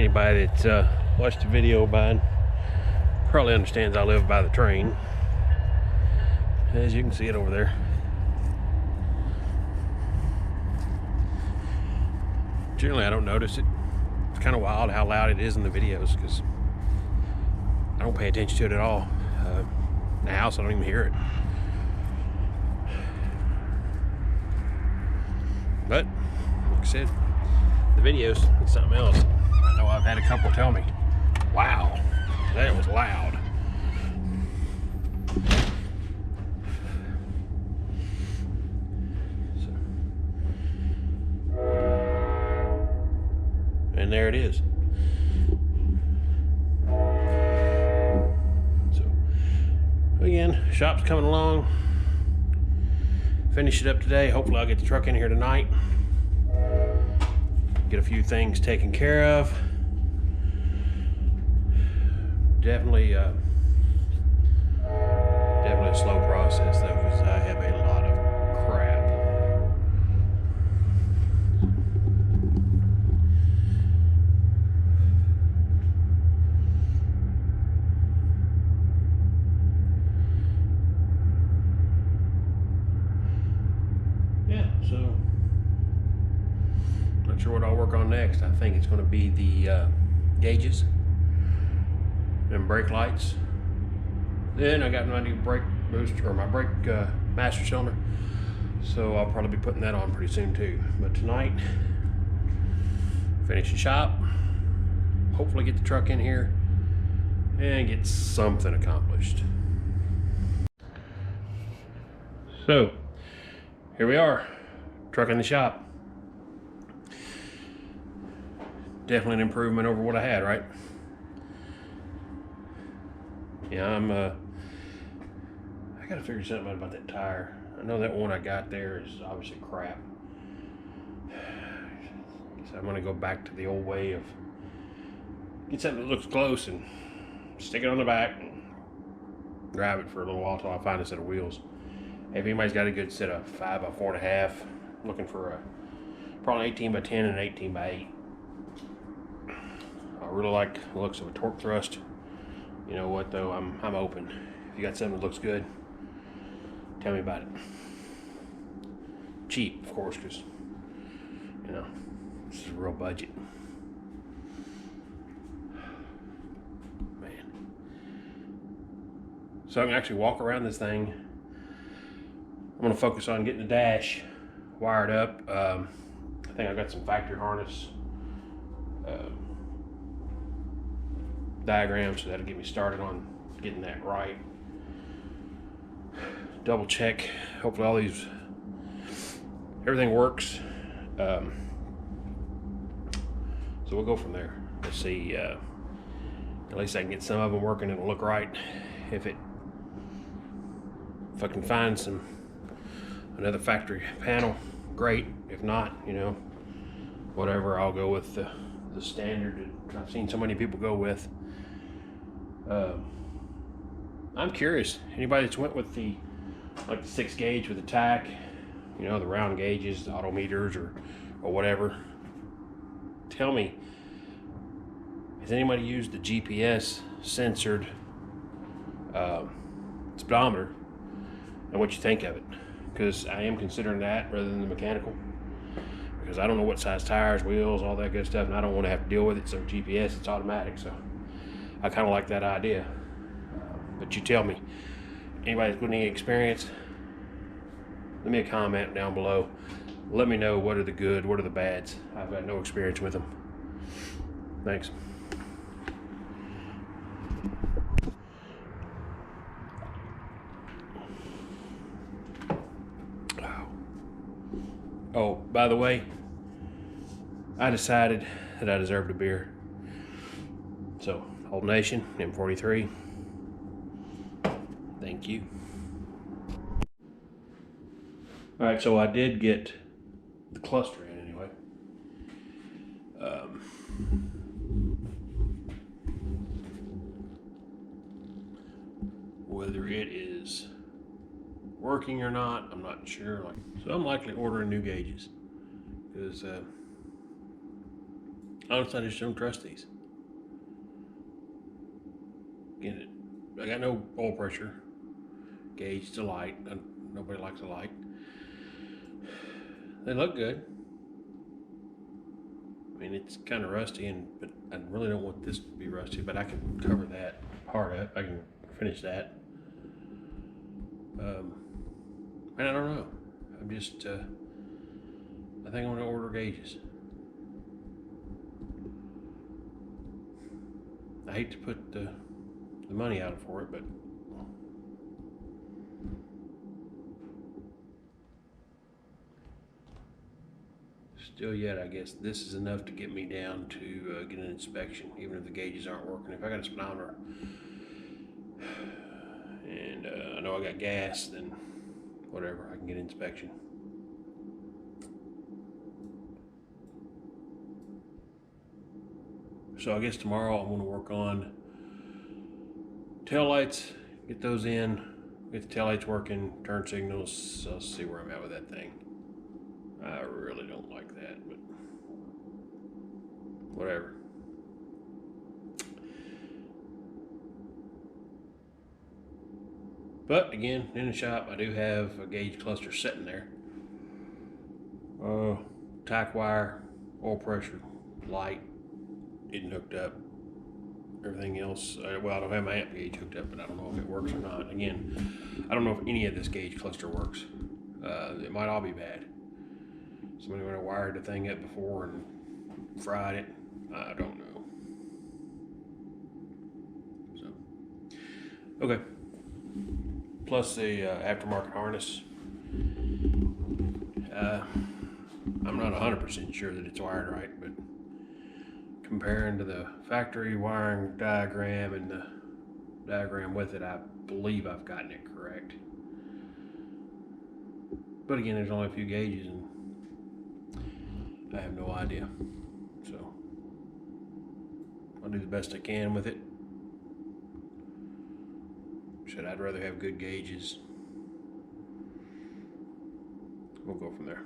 Anybody that's watched the video by probably understands I live by the train. As you can see it over there. Generally I don't notice it. It's kind of wild how loud it is in the videos because I don't pay attention to it at all. In the house I don't even hear it. But like I said, the videos, it's something else. I know I've had a couple tell me, wow, that was loud. So, and there it is. So again, shop's coming along. Finish it up today. Hopefully I'll get the truck in here tonight. Get a few things taken care of. Definitely a slow process though, because I have a lot of crap. Yeah, so not sure what I'll work on next. I think it's going to be the gauges and brake lights. Then I got my new brake booster, or my brake master cylinder, so I'll probably be putting that on pretty soon too. But tonight, finish the shop, hopefully get the truck in here and get something accomplished. So here we are, truck in the shop. Definitely an improvement over what I had, right? Yeah, I gotta figure something out about that tire. I know that one I got there is obviously crap. So I'm gonna go back to the old way of get something that looks close and stick it on the back and drive it for a little while till I find a set of wheels. If anybody's got a good set of 5 by 4.5, looking for a probably 18 by 10 and 18 by 8. I really like the looks of a torque thrust. You know what though, I'm open. If you got something that looks good, tell me about it. Cheap, of course, because you know this is a real budget. Man, so I can actually walk around this thing. I'm gonna focus on getting the dash wired up. I think I got some factory harness diagrams, so that'll get me started on getting that right. Double check, hopefully all these, everything works. So we'll go from there. Let's see, at least I can get some of them working, it'll look right. If I can find another factory panel, great. If not, you know, whatever, I'll go with the standard that I've seen so many people go with. I'm curious, anybody that's went with the 6 gauge with the tack, you know, the round gauges, the auto meters or whatever, tell me, has anybody used the GPS censored speedometer and what you think of it? Because I am considering that rather than the mechanical, because I don't know what size tires, wheels, all that good stuff, and I don't want to have to deal with it. So GPS, it's automatic, so I kind of like that idea. But you tell me, anybody with any experience, leave me a comment down below. Let me know what are the good, what are the bads. I've got no experience with them. Thanks. Oh, by the way, I decided that I deserved a beer. So, Old Nation, M43, thank you. Alright, so I did get the cluster in anyway. Whether it is working or not, I'm not sure. So I'm likely ordering new gauges because Honestly, I just don't trust these. Get it? I got no oil pressure gauge to light. Nobody likes a light. They look good. I mean, it's kind of rusty, but I really don't want this to be rusty. But I can cover that part up. I can finish that. And I don't know. I'm just. I think I'm gonna order gauges. I hate to put the money out for it, but still yet, I guess this is enough to get me down to get an inspection, even if the gauges aren't working. If I got a speedometer and I know I got gas, then whatever, I can get an inspection. So I guess tomorrow I'm going to work on tail lights, get those in, get the tail lights working, turn signals. I'll see where I'm at with that thing. I really don't like that, but whatever. But again, in the shop, I do have a gauge cluster sitting there. Tack wire, oil pressure, light, getting hooked up. Everything else, well, I don't have my amp gauge hooked up, but I don't know if it works or not. Again, I don't know if any of this gauge cluster works. It might all be bad. Somebody might have wired the thing up before and fried it. I don't know. So, okay. Plus the aftermarket harness. I'm not 100% sure that it's wired right, but comparing to the factory wiring diagram and the diagram with it, I believe I've gotten it correct. But again, there's only a few gauges and I have no idea. So I'll do the best I can with it. I'd rather have good gauges. We'll go from there.